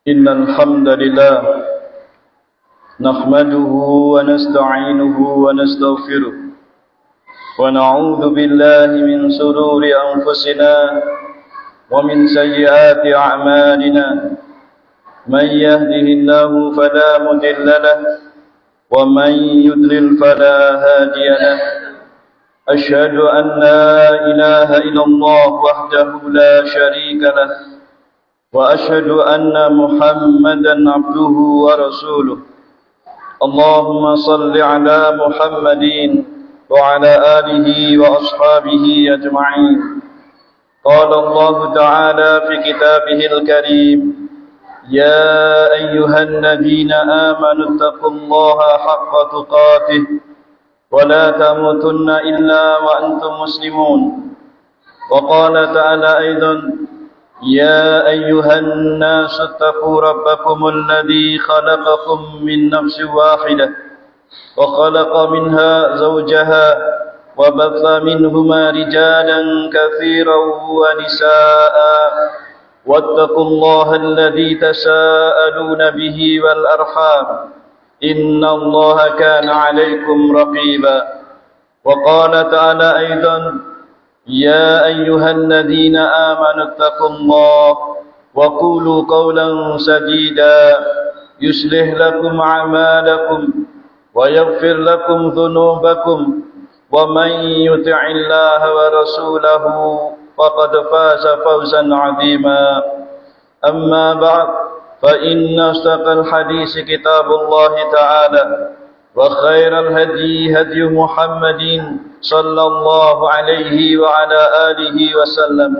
إن الحمد لله نحمده ونستعينه ونستغفره ونعوذ بالله من شرور أنفسنا ومن سيئات أعمالنا من يهده الله فلا مضل له ومن يضلل فلا هادي له أشهد أن لا إله إلا الله وحده لا شريك له وأشهد أن محمدا عبده ورسوله اللهم صل على محمد وعلى آله وأصحابه أجمعين قال الله تعالى في كتابه الكريم يا أيها الذين آمنوا اتقوا الله حق تقاته ولا تموتن إلا وأنتم مسلمون وقال تعالى أيضا يا أيها الناس اتقوا ربكم الذي خلقكم من نفس واحدة وخلق منها زوجها وبث منهما رجالا كثيرا ونساء واتقوا الله الذي تساءلون به والأرحام إن الله كان عليكم رقيبا وقال تعالى أيضا يا أيها الذين آمنوا اتقوا الله وقولوا قولا سديدا يصلح لكم أعمالكم ويغفر لكم ذنوبكم ومن يطع الله ورسوله فقد فاز فوزا عظيما أما بعد فإن أصدق الحديث كتاب الله تعالى وخير الهدي هدي محمد صلى الله عليه وعلى آله وسلم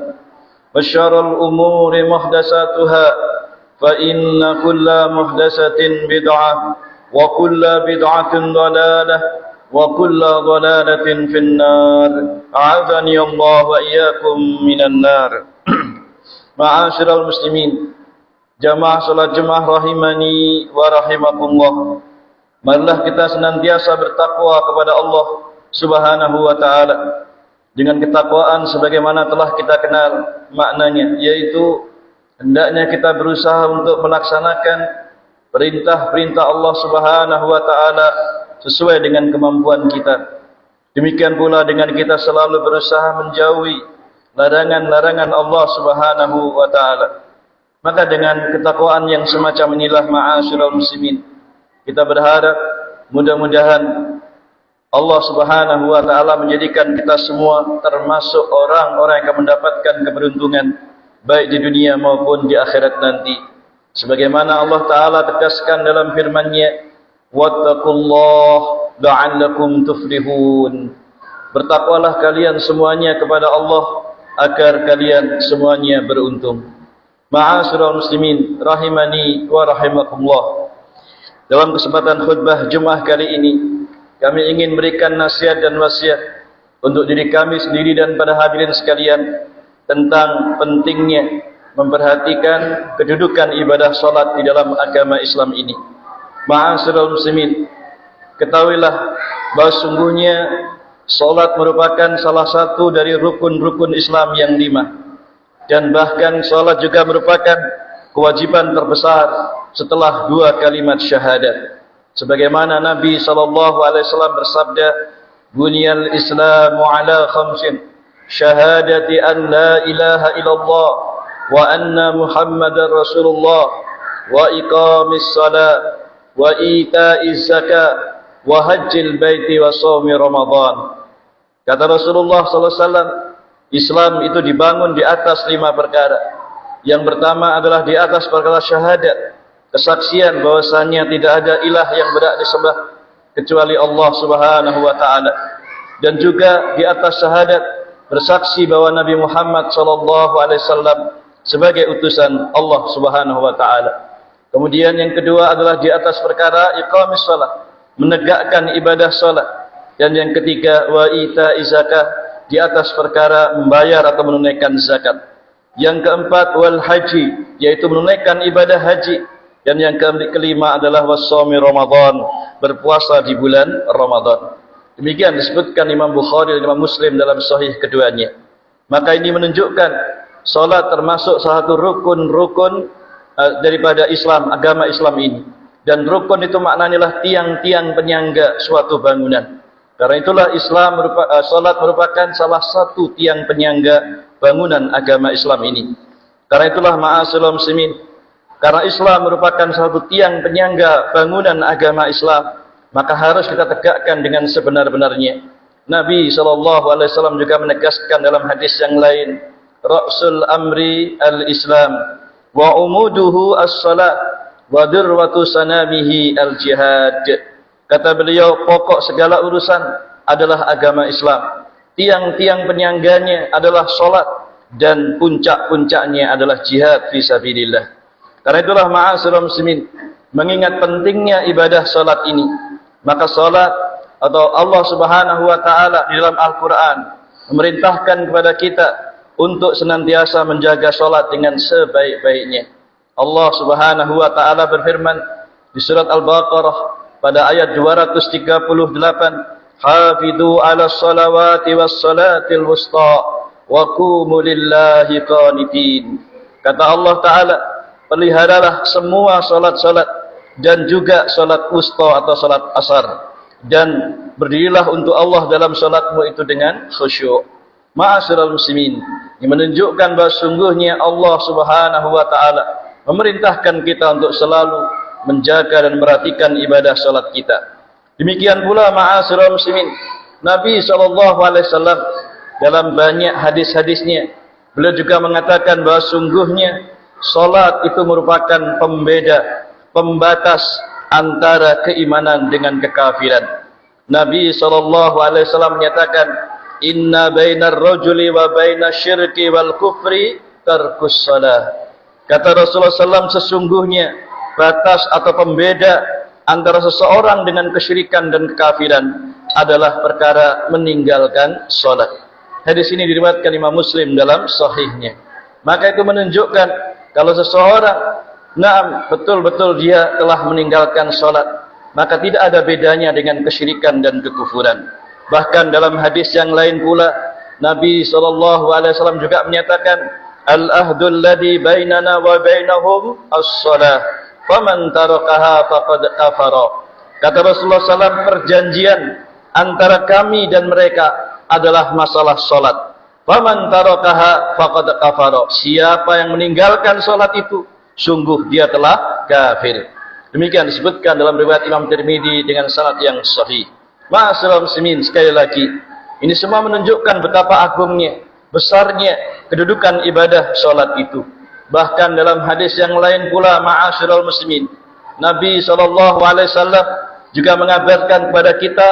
وشر الأمور محدثاتها فإن كل محدثة بدعة وكل بدعة ضلالة وكل ضلالة في النار أعاذني الله وإياكم من النار Ma'asyiral muslimin, jamaah salat jemaah rahimani wa rahimakumullah. Marilah kita senantiasa bertakwa kepada Allah Subhanahu wa ta'ala dengan ketakwaan sebagaimana telah kita kenal maknanya, yaitu hendaknya kita berusaha untuk melaksanakan perintah-perintah Allah Subhanahu wa ta'ala sesuai dengan kemampuan kita. Demikian pula dengan kita selalu berusaha menjauhi larangan-larangan Allah Subhanahu wa ta'ala. Maka dengan ketakwaan yang semacam inilah ma'asyiral muslimin, kita berharap mudah-mudahan Allah Subhanahu wa ta'ala menjadikan kita semua termasuk orang-orang yang akan mendapatkan keberuntungan baik di dunia maupun di akhirat nanti. Sebagaimana Allah Ta'ala tegaskan dalam firman-Nya, wattaqullaha la'allakum tuflihun. Bertakwalah kalian semuanya kepada Allah agar kalian semuanya beruntung. Ma'asyiral muslimin rahimani wa rahimakumullah. Dalam kesempatan khutbah Jumat kali ini, kami ingin berikan nasihat dan wasiat untuk diri kami sendiri dan pada hadirin sekalian tentang pentingnya memperhatikan kedudukan ibadah salat di dalam agama Islam ini. Ma'asyiral muslimin, ketahuilah bahwa sungguhnya salat merupakan salah satu dari rukun-rukun Islam yang 5, dan bahkan salat juga merupakan kewajiban terbesar setelah 2 kalimat syahadat. Sebagaimana Nabi SAW bersabda, Bunyal Islamu ala khamsin, syahadati an la ilaha illallah wa anna Muhammadar Rasulullah wa iqamis salat wa ita'iz zakat wa hajjil baiti wa shaumi Ramadan. Kata Rasulullah SAW, Islam itu dibangun di atas 5 perkara. Yang pertama adalah di atas perkara syahadat, kesaksian bahwasanya tidak ada ilah yang berhak disembah kecuali Allah Subhanahu wa ta'ala. Dan juga di atas syahadat bersaksi bahwa Nabi Muhammad SAW sebagai utusan Allah Subhanahu wa ta'ala. Kemudian yang kedua adalah di atas perkara iqamis salat, menegakkan ibadah salat. Dan yang ketiga wa ita'iz zakah, di atas perkara membayar atau menunaikan zakat. Yang keempat wal haji, yaitu menunaikan ibadah haji. Dan yang kelima adalah wassaumi Ramadan, berpuasa di bulan Ramadan. Demikian disebutkan Imam Bukhari dan Imam Muslim dalam sahih keduanya. Maka ini menunjukkan salat termasuk salah satu rukun-rukun daripada Islam, agama Islam ini. Dan rukun itu maknanya adalah tiang-tiang penyangga suatu bangunan. Karena itulah salat merupakan salah satu tiang penyangga bangunan agama Islam ini. Karena itulah ma'asyiral muslimin, karena Islam merupakan satu tiang penyangga bangunan agama Islam, maka harus kita tegakkan dengan sebenar-benarnya. Nabi SAW juga menegaskan dalam hadis yang lain, Ra'sul amri al-Islam wa umuduhu as-salat wa dirwatu sanamihi al-jihad. Kata beliau, pokok segala urusan adalah agama Islam. Tiang-tiang penyangganya adalah salat dan puncak-puncaknya adalah jihad fi sabilillah. Karena itulah ma'asyiral muslimin, mengingat pentingnya ibadah salat ini, maka salat atau Allah Subhanahu wa taala di dalam Al-Qur'an memerintahkan kepada kita untuk senantiasa menjaga salat dengan sebaik-baiknya. Allah Subhanahu wa taala berfirman di surat Al-Baqarah pada ayat 238, "Hafidhu 'alas salawati was salatil wusta wa qumu lillahi qanitin." Kata Allah taala, peliharalah semua salat-salat dan juga salat wusta atau salat asar, dan berdirilah untuk Allah dalam salatmu itu dengan khusyuk. Ma'asyiral muslimin, yang menunjukkan bahawa sungguhnya Allah Subhanahu wa taala memerintahkan kita untuk selalu menjaga dan memperhatikan ibadah salat kita. Demikian pula ma'asyiral muslimin, Nabi SAW dalam banyak hadis-hadisnya beliau juga mengatakan bahawa sungguhnya salat itu merupakan pembatas antara keimanan dengan kekafiran. Nabi SAW menyatakan, "Inna bainar rajuli wa baiнаsyirki wal kufri tarkus shalah." Kata Rasulullah SAW, sesungguhnya batas atau pembeda antara seseorang dengan kesyirikan dan kekafiran adalah perkara meninggalkan salat. Hadis ini diriwayatkan Imam Muslim dalam sahihnya. Maka itu menunjukkan kalau seseorang betul-betul dia telah meninggalkan salat, maka tidak ada bedanya dengan kesyirikan dan kekufuran. Bahkan dalam hadis yang lain pula, Nabi SAW juga menyatakan, "Al-ahdul ladzi bainana wa bainahum as-shalah, faman tarakaha faqad kafara." Kata Rasulullah SAW, perjanjian antara kami dan mereka adalah masalah salat. Faman tarakaha faqad kafara. Siapa yang meninggalkan salat itu, sungguh dia telah kafir. Demikian disebutkan dalam riwayat Imam Tirmidzi dengan sanad yang sahih. Ma'asyiral muslimin, sekali lagi, ini semua menunjukkan betapa agungnya, besarnya kedudukan ibadah salat itu. Bahkan dalam hadis yang lain pula, ma'asyiral muslimin, Nabi SAW juga mengabarkan kepada kita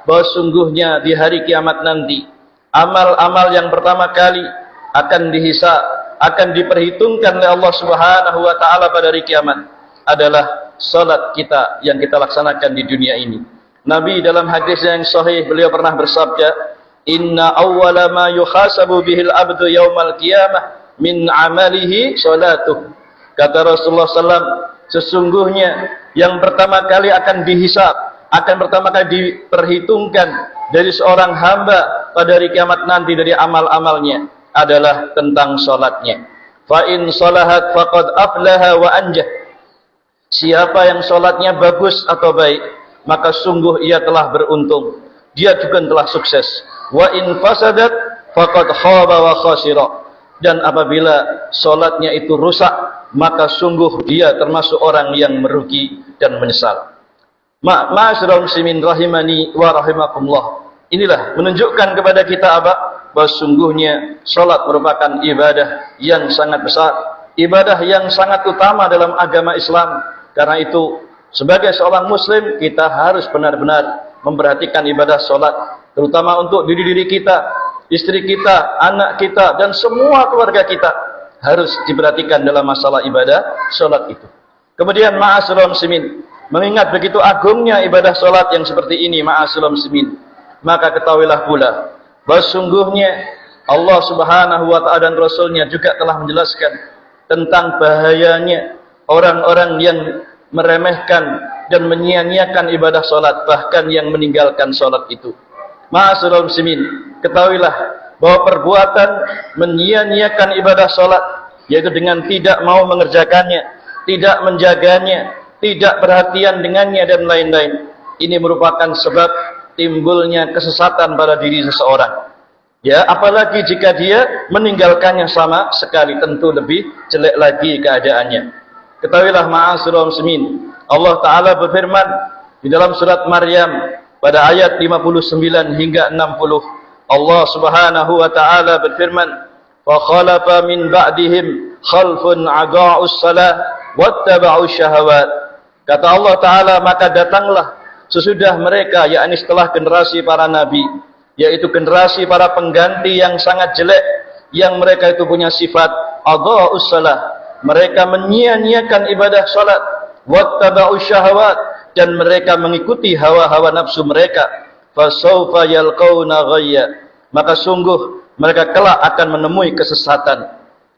bahwa sungguhnya di hari kiamat nanti, amal-amal yang pertama kali akan dihisab, akan diperhitungkan oleh Allah Subhanahu wa taala pada hari kiamat adalah salat kita yang kita laksanakan di dunia ini. Nabi dalam hadis yang sahih beliau pernah bersabda, "Inna awwala ma yuhasabu bihil abdu yaumal qiyamah min amalihi salatuh." Kata Rasulullah SAW, sesungguhnya yang pertama kali akan dihisab, akan pertama kali diperhitungkan dari seorang hamba pada hari kiamat nanti dari amal-amalnya adalah tentang salatnya. Fa in salahat faqad aflaha wa anjah. Siapa yang salatnya bagus atau baik, maka sungguh ia telah beruntung, dia juga telah sukses. Wa in fasadat faqad khaba wa khasira. Dan apabila salatnya itu rusak, maka sungguh dia termasuk orang yang merugi dan menyesal. Ma'asyiral muslimin rahimani wa rahimakumullah. Inilah menunjukkan kepada kita bahwa sungguhnya salat merupakan ibadah yang sangat besar, ibadah yang sangat utama dalam agama Islam. Karena itu, sebagai seorang muslim, kita harus benar-benar memperhatikan ibadah salat, terutama untuk diri kita, istri kita, anak kita, dan semua keluarga kita harus diperhatikan dalam masalah ibadah salat itu. Kemudian ma'asyiral muslimin, mengingat begitu agungnya ibadah salat yang seperti ini, ma'asyiral muslimin, maka ketahuilah pula bahwa sungguhnya Allah Subhanahu wa taala dan Rasulnya juga telah menjelaskan tentang bahayanya orang-orang yang meremehkan dan menyia-nyiakan ibadah salat, bahkan yang meninggalkan salat itu. Ma'asyiral muslimin, ketahuilah bahwa perbuatan menyia-nyiakan ibadah salat, yaitu dengan tidak mau mengerjakannya, tidak menjaganya, tidak perhatian dengannya dan lain-lain. Ini merupakan sebab timbulnya kesesatan pada diri seseorang. Ya, apalagi jika dia meninggalkannya sama sekali, tentu lebih jelek lagi keadaannya. Ketahuilah ma'asyiral muslimin, Allah Ta'ala berfirman di dalam surat Maryam pada ayat 59 hingga 60. Allah Subhanahu wa Ta'ala berfirman, "Fa khalafa min ba'dihim khalfun adaa'us shalah wattaba'us syahawat." Kata Allah Ta'ala, maka datanglah sesudah mereka, yakni setelah generasi para nabi, yaitu generasi para pengganti yang sangat jelek, yang mereka itu punya sifat adaa'us shalah, mereka menyia-nyiakan ibadah salat, wattaba'us syahawat, dan mereka mengikuti hawa-hawa nafsu mereka. Fasawfa yalqauna ghayya, maka sungguh mereka kelak akan menemui kesesatan.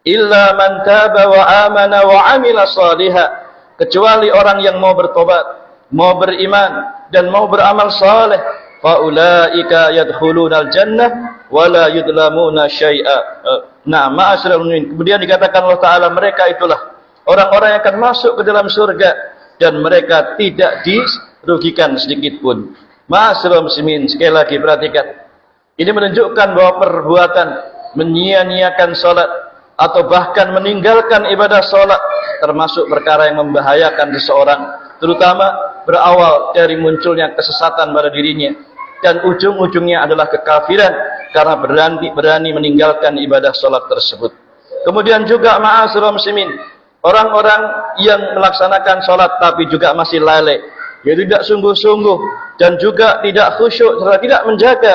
Illa man taba wa amana wa amila salihah, kecuali orang yang mau bertobat, mau beriman, dan mau beramal saleh. Faulaika yadkhulunal jannah wala yudlamuna syai'a. Nah, ma'asyiral muslimin, kemudian dikatakan Allah Ta'ala, mereka itulah orang-orang yang akan masuk ke dalam surga dan mereka tidak dirugikan sedikit pun. Ma'asyiral muslimin, sekali lagi perhatikan, ini menunjukkan bahwa perbuatan menyia-nyiakan salat atau bahkan meninggalkan ibadah salat termasuk perkara yang membahayakan seseorang, terutama berawal dari munculnya kesesatan pada dirinya, dan ujung-ujungnya adalah kekafiran karena berani meninggalkan ibadah salat tersebut. Kemudian juga ma'asyiral muslimin, orang-orang yang melaksanakan salat tapi juga masih lalai, yaitu tidak sungguh-sungguh dan juga tidak khusyuk serta tidak menjaga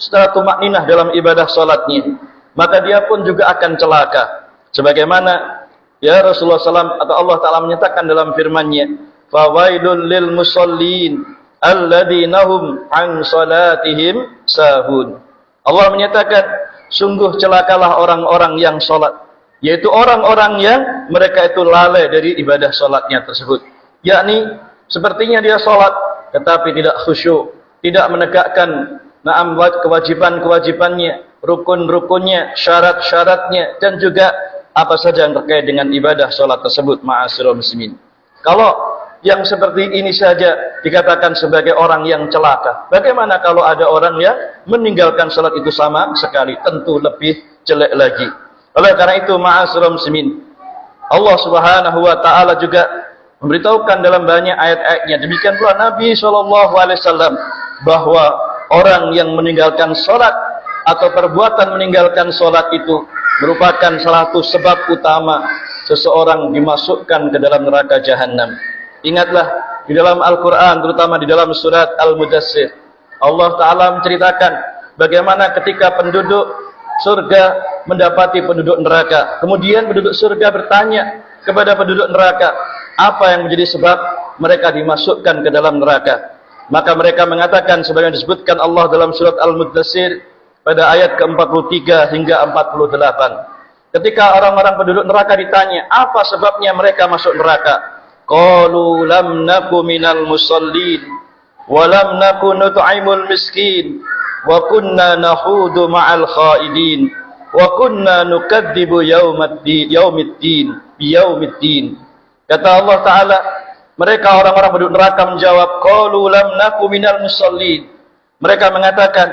secara tumakninah dalam ibadah salatnya, maka dia pun juga akan celaka. Sebagaimana ya Rasulullah SAW atau Allah Ta'ala menyatakan dalam firman-Nya, "Fawailul lil musallin alladzina hum an salatihim sahun." Allah menyatakan, sungguh celakalah orang-orang yang salat, yaitu orang-orang yang mereka itu lalai dari ibadah salatnya tersebut. Yakni sepertinya dia salat tetapi tidak khusyuk, tidak menegakkan kewajiban-kewajibannya, rukun-rukunnya, syarat-syaratnya, dan juga apa saja yang terkait dengan ibadah salat tersebut. Ma'asyiral muslimin, kalau yang seperti ini saja dikatakan sebagai orang yang celaka, bagaimana kalau ada orang yang meninggalkan salat itu sama sekali? Tentu lebih jelek lagi. Oleh karena itu, ma'asyiral muslimin, Allah Subhanahu wa Ta'ala juga memberitahukan dalam banyak ayat-ayatnya, demikian pula Nabi SAW, bahwa orang yang meninggalkan salat atau perbuatan meninggalkan salat itu merupakan salah satu sebab utama seseorang dimasukkan ke dalam neraka jahanam. Ingatlah, di dalam Al-Quran, terutama di dalam surat Al-Mudassir, Allah Ta'ala menceritakan bagaimana ketika penduduk surga mendapati penduduk neraka, kemudian penduduk surga bertanya kepada penduduk neraka, apa yang menjadi sebab mereka dimasukkan ke dalam neraka? Maka mereka mengatakan sebagaimana disebutkan Allah dalam surat Al-Mudassir pada ayat ke-43 hingga 48. Ketika orang-orang penduduk neraka ditanya, apa sebabnya mereka masuk neraka? Qalu lam naku minal musallin wa lam naku nut'imul miskin wa kunna nahudu ma'al khaidin wa kunna nukadzibu yaumiddin. Kata Allah Ta'ala, mereka orang-orang penduduk neraka menjawab, qalu lam naku minal musallin. Mereka mengatakan,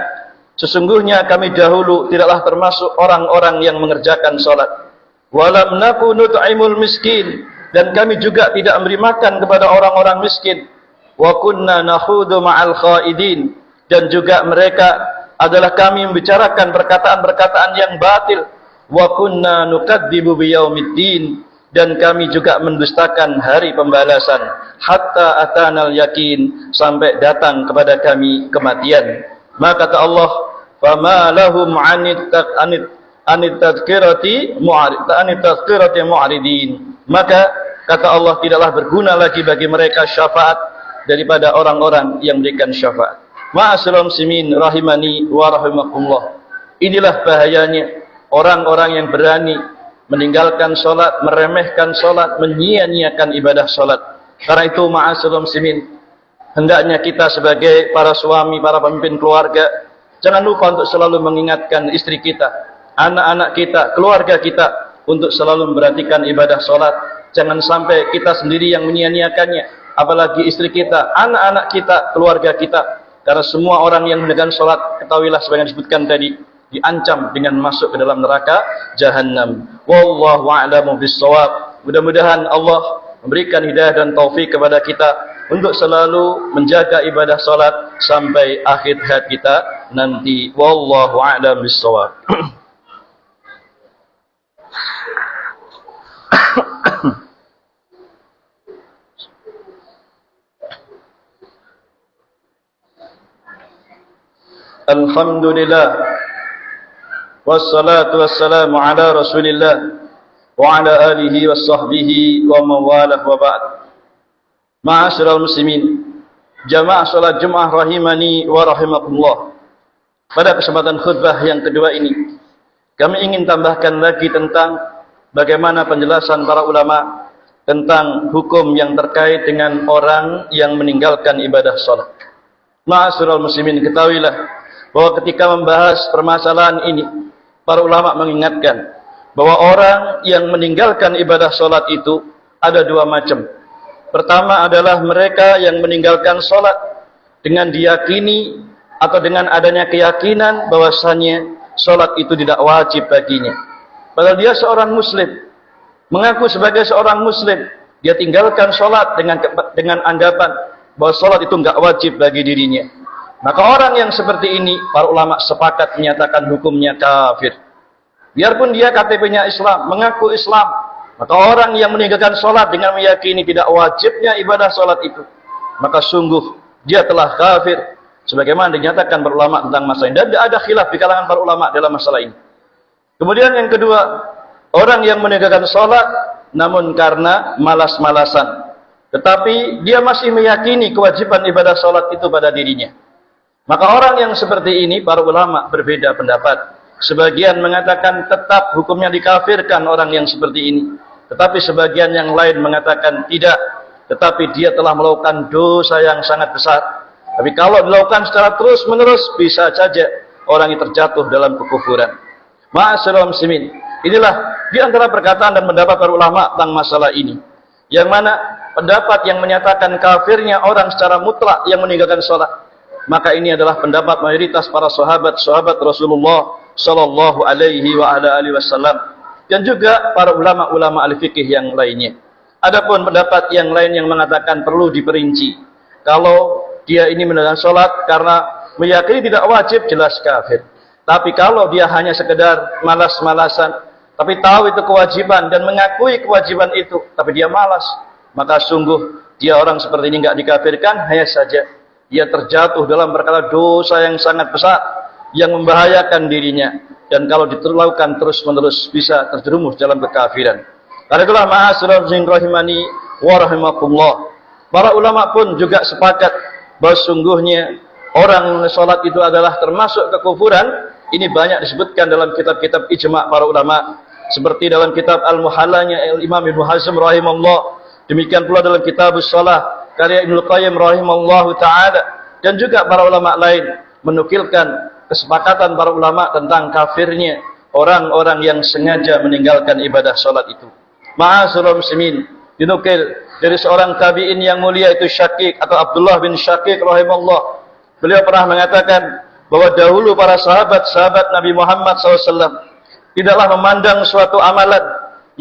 sesungguhnya kami dahulu tidaklah termasuk orang-orang yang mengerjakan salat. Wa lam naku nut'imul miskin, dan kami juga tidak memberi makan kepada orang-orang miskin. Wa kunna nakhudu ma'al khaidin, dan juga mereka adalah kami membicarakan perkataan-perkataan yang batil. Wa kunna nukadzibu biyaumiddin, dan kami juga mendustakan hari pembalasan. Hatta atanal yakin, sampai datang kepada kami kematian. Maka kata Allah, fama lahum anit tadhkirati mu'ridin. Maka kata Allah, tidaklah berguna lagi bagi mereka syafaat daripada orang-orang yang memberikan syafaat. Ma'asyiral muslimin rahimani wa rahimakumullah. Inilah bahayanya orang-orang yang berani meninggalkan salat, meremehkan salat, menyia-nyiakan ibadah salat. Karena itu ma'asyiral muslimin, hendaknya kita sebagai para suami, para pemimpin keluarga, jangan lupa untuk selalu mengingatkan istri kita, anak-anak kita, keluarga kita, untuk selalu memperhatikan ibadah salat, Jangan sampai kita sendiri yang menyia-nyiakannya, apalagi istri kita, anak-anak kita, keluarga kita. Karena semua orang yang menegakkan salat, ketahuilah sebagaimana disebutkan tadi, diancam dengan masuk ke dalam neraka Jahannam. Wallahu a'lamu bis-shawab. Mudah-mudahan Allah memberikan hidayah dan taufik kepada kita untuk selalu menjaga ibadah salat sampai akhir hayat kita nanti. Wallahu a'lam bis-shawab. Alhamdulillah, wassalatu wassalamu ala Rasulillah wa ala alihi wa sahbihi wa mawalah wa ba'd. Ma'asyiral muslimin, jamaah salat Jumat rahimani wa rahimakumullah. Pada kesempatan khutbah yang kedua ini, kami ingin tambahkan lagi tentang bagaimana penjelasan para ulama tentang hukum yang terkait dengan orang yang meninggalkan ibadah salat. Ma'asyiral muslimin, ketahuilah bahwa ketika membahas permasalahan ini, para ulama mengingatkan bahwa orang yang meninggalkan ibadah salat itu ada dua macam. Pertama adalah mereka yang meninggalkan salat dengan diyakini atau dengan adanya keyakinan bahwasanya salat itu tidak wajib baginya. Padahal dia seorang muslim, mengaku sebagai seorang muslim, dia tinggalkan salat dengan anggapan bahwa salat itu enggak wajib bagi dirinya. Maka orang yang seperti ini, para ulama sepakat menyatakan hukumnya kafir. Biarpun dia KTP-nya Islam, mengaku Islam, maka orang yang meninggalkan sholat dengan meyakini tidak wajibnya ibadah sholat itu, maka sungguh dia telah kafir. Sebagaimana dinyatakan para ulama tentang masalah ini. Dan tidak ada khilaf di kalangan para ulama dalam masalah ini. Kemudian yang kedua, orang yang meninggalkan sholat namun karena malas-malasan, tetapi dia masih meyakini kewajiban ibadah sholat itu pada dirinya. Maka orang yang seperti ini, para ulama berbeda pendapat. Sebagian mengatakan tetap hukumnya dikafirkan orang yang seperti ini. Tetapi sebagian yang lain mengatakan tidak. Tetapi dia telah melakukan dosa yang sangat besar. Tapi kalau dilakukan secara terus-menerus, bisa saja orang yang terjatuh dalam kekufuran. Ma'asyiral muslimin, inilah di antara perkataan dan pendapat para ulama tentang masalah ini. Yang mana pendapat yang menyatakan kafirnya orang secara mutlak yang meninggalkan sholat, maka ini adalah pendapat mayoritas para sahabat Rasulullah sallallahu alaihi wa ala alihi wasallam dan juga para ulama-ulama al-fiqih yang lainnya. Adapun pendapat yang lain yang mengatakan perlu diperinci. Kalau dia ini meninggalkan salat karena meyakini tidak wajib, jelas kafir. Tapi kalau dia hanya sekedar malas-malasan, tapi tahu itu kewajiban dan mengakui kewajiban itu, tapi dia malas, maka sungguh dia orang seperti ini enggak dikafirkan, hanya saja ia terjatuh dalam perkara dosa yang sangat besar yang membahayakan dirinya, dan kalau dilakukan terus-menerus bisa terjerumus dalam kekafiran. Karena itulah ma'asyiral muslimin rahimani wa rahimakumullah, para ulama pun juga sepakat bahwa sungguhnya orang yang salat itu adalah termasuk kekufuran. Ini banyak disebutkan dalam kitab-kitab ijma' para ulama, seperti dalam kitab Al-Muhallanya Imam Ibnu Hazm rahimahullah, demikian pula dalam kitab Shalah karya Ibnu Qayyim rahimahullahu ta'ala, dan juga para ulama lain menukilkan kesepakatan para ulama tentang kafirnya orang-orang yang sengaja meninggalkan ibadah salat itu. Ma'asyiral muslimin, dinukil dari seorang tabi'in yang mulia itu Syakik atau Abdullah bin Syakik rahimahullah. Beliau pernah mengatakan bahwa dahulu para sahabat Nabi Muhammad SAW tidaklah memandang suatu amalan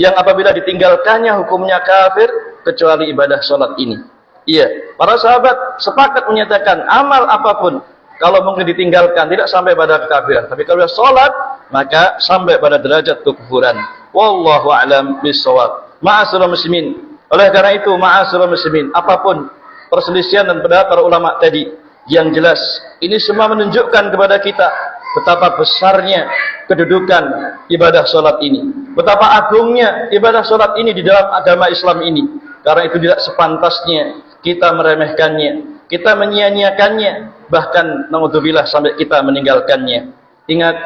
yang apabila ditinggalkannya hukumnya kafir kecuali ibadah salat ini. Iya, para sahabat sepakat menyatakan amal apapun kalau mungkin ditinggalkan tidak sampai pada kekafiran, tapi kalau salat maka sampai pada derajat kekufuran. Wallahu a'lam bis-shawab. Ma'asyiral muslimin, oleh karena itu ma'asyiral muslimin, apapun perselisihan dan pendapat para ulama tadi, yang jelas ini semua menunjukkan kepada kita betapa besarnya kedudukan ibadah salat ini, betapa agungnya ibadah salat ini di dalam agama Islam ini. Karena itu tidak sepantasnya kita meremehkannya, kita menyia-nyiakannya, bahkan naudzubillah sampai kita meninggalkannya. Ingat,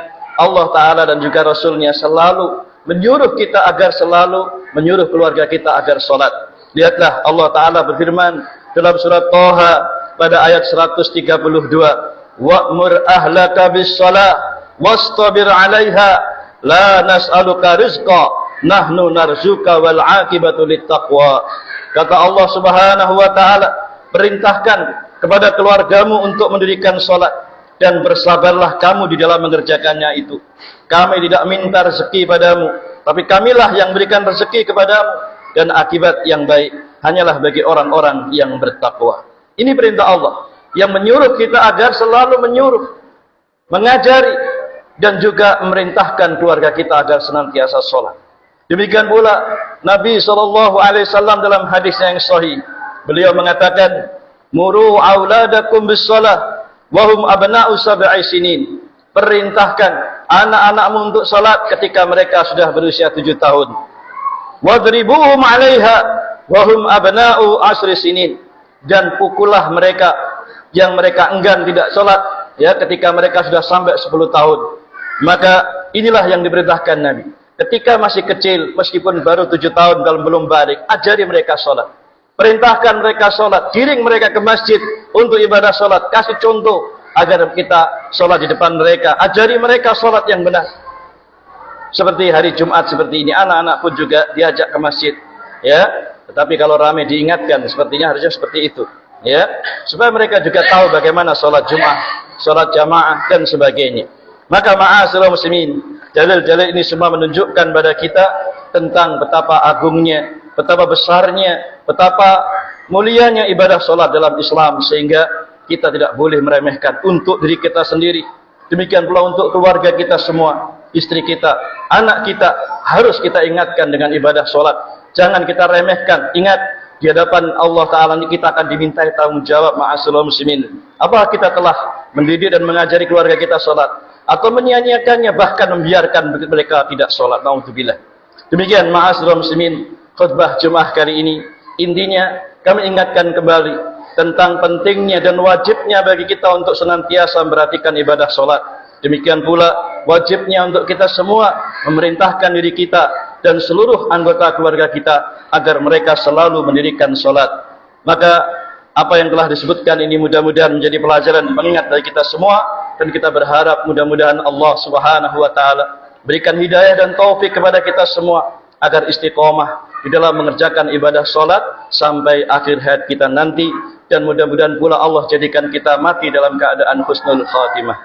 Allah Ta'ala dan juga Rasulnya selalu menyuruh kita agar selalu menyuruh keluarga kita agar sholat. Lihatlah Allah Ta'ala berfirman dalam surat Thaha pada ayat 132, wa'mur ahlaka bis-shalah wastabir 'alaiha la nas'aluka rizqa nahnu narzuka wal aqibatu littaqwa. Kata Allah Subhanahu wa taala, perintahkan kepada keluargamu untuk mendirikan salat dan bersabarlah kamu di dalam mengerjakannya itu. Kami tidak minta rezeki padamu, tapi kamilah yang berikan rezeki kepadamu, dan akibat yang baik hanyalah bagi orang-orang yang bertakwa. Ini perintah Allah yang menyuruh kita agar selalu menyuruh, mengajari, dan juga memerintahkan keluarga kita agar senantiasa salat. Demikian pula Nabi SAW dalam hadisnya yang sahih, beliau mengatakan, muru auladakum bis-shalah wa hum abna'u sab'i sinin. Perintahkan anak-anakmu untuk salat ketika mereka sudah berusia 7 tahun. Wadribuhum 'alaiha wa hum abna'u 10 sinin. Dan pukullah mereka yang mereka enggan tidak salat ya ketika mereka sudah sampai 10 tahun. Maka inilah yang diperintahkan Nabi. Ketika masih kecil, meskipun baru 7 tahun kalau belum balik, ajari mereka salat. Perintahkan mereka salat, giring mereka ke masjid untuk ibadah salat, kasih contoh agar kita salat di depan mereka, ajari mereka salat yang benar. Seperti hari Jumat seperti ini, anak-anak pun juga diajak ke masjid, ya. Tetapi kalau ramai diingatkan, sepertinya harusnya seperti itu, ya, supaya mereka juga tahu bagaimana salat Jumat, salat jamaah dan sebagainya. Maka ma'asyiral muslimin, dalil-dalil ini semua menunjukkan pada kita tentang betapa agungnya, betapa besarnya, betapa mulianya ibadah salat dalam Islam, sehingga kita tidak boleh meremehkan untuk diri kita sendiri. Demikian pula untuk keluarga kita semua, istri kita, anak kita, harus kita ingatkan dengan ibadah salat. Jangan kita remehkan. Ingat, di hadapan Allah Ta'ala ini kita akan dimintai tanggung jawab, ma'asyiral muslimin. Apakah kita telah mendidik dan mengajari keluarga kita salat, atau menyia-nyiakannya, bahkan membiarkan mereka tidak salat? Na'udzubillah. Demikian ma'asyiral muslimin, khutbah Jumat kali ini, intinya kami ingatkan kembali tentang pentingnya dan wajibnya bagi kita untuk senantiasa memperhatikan ibadah salat. Demikian pula wajibnya untuk kita semua memerintahkan diri kita dan seluruh anggota keluarga kita agar mereka selalu mendirikan salat. Maka apa yang telah disebutkan ini mudah-mudahan menjadi pelajaran dan pengingat bagi kita semua, dan kita berharap mudah-mudahan Allah Subhanahu wa taala berikan hidayah dan taufik kepada kita semua agar istiqomah di dalam mengerjakan ibadah salat sampai akhir hayat kita nanti, dan mudah-mudahan pula Allah jadikan kita mati dalam keadaan husnul khatimah.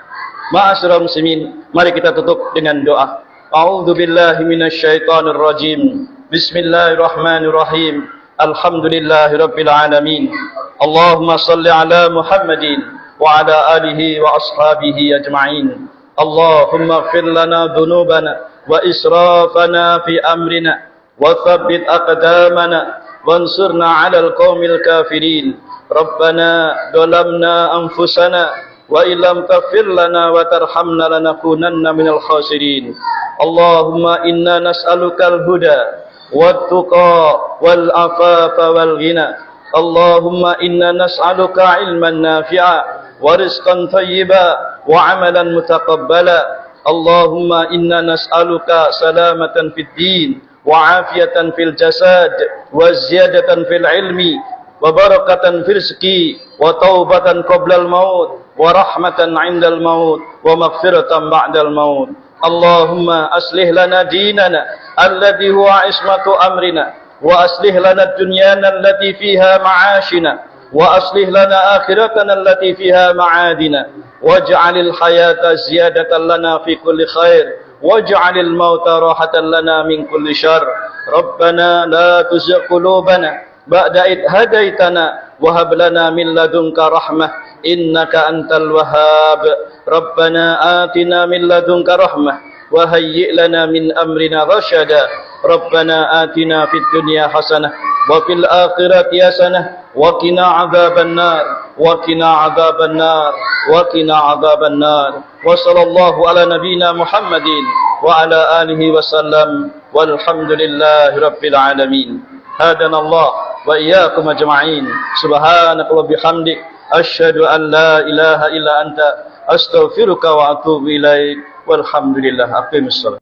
Ma'asyiral muslimin, mari kita tutup dengan doa. A'udzu billahi minasyaitonir rajim. Bismillahirrahmanirrahim. Alhamdulillahirabbil alamin. Allahumma shalli ala Muhammadin wa ala alihi wa ashabihi ajma'in. Allahumma ighfir lana dhunubana wa israfana fi amrina wa thabbit aqdamana wansurna 'alal qaumil kafirin. Rabbana dhalamna anfusana wa illam taghfir lana wa tarhamna lanakunanna minal khasirin. Allahumma inna nas'alukal huda wat-tuqa wal afafa wal ghina. Allahumma inna nas'aluka ilman nafi'a wa rizqan thayyiba wa 'amalan mutaqabbala. Allahumma inna nas'aluka salamatan fid din wa 'afiyatan fil jasad wa ziyadatan fil ilmi wa barakatan fil rizqi wa taubatan qablal maut wa rahmatan 'indal maut wa maghfiratan ba'dal maut. Allahumma aslih lana dinana alladhi huwa ismatu amrina wa aslih lana dunyana allati fiha ma'ashina wa aslih lana akhiratana allati fiha ma'adina waj'alil hayata ziyadatan lana fi kulli khair waj'alil mauta rahatan lana min kulli syarr. Rabbana la tuzigh qulubana ba'da id hadaitana wa hab lana min ladunka rahmah innaka antal wahhab. Rabbana atina min ladunka rahmah wa hayyi' lana min amrina rasyada. Rabbana atina fid dunya hasanah wa fil akhirati hasanah wa qina adzaban nar wa qina adzaban nar wa qina adzaban nar. Wa sallallahu ala nabiyyina Muhammadin wa ala alihi wa sallam walhamdulillahi rabbil alamin. Hadanallah wa iyyakum ajma'in. Subhanaka wa bihamdik asyhadu an la ilaha illa anta astaghfiruka wa atubu ilaik. Walhamdulillah. Aqimus shalah.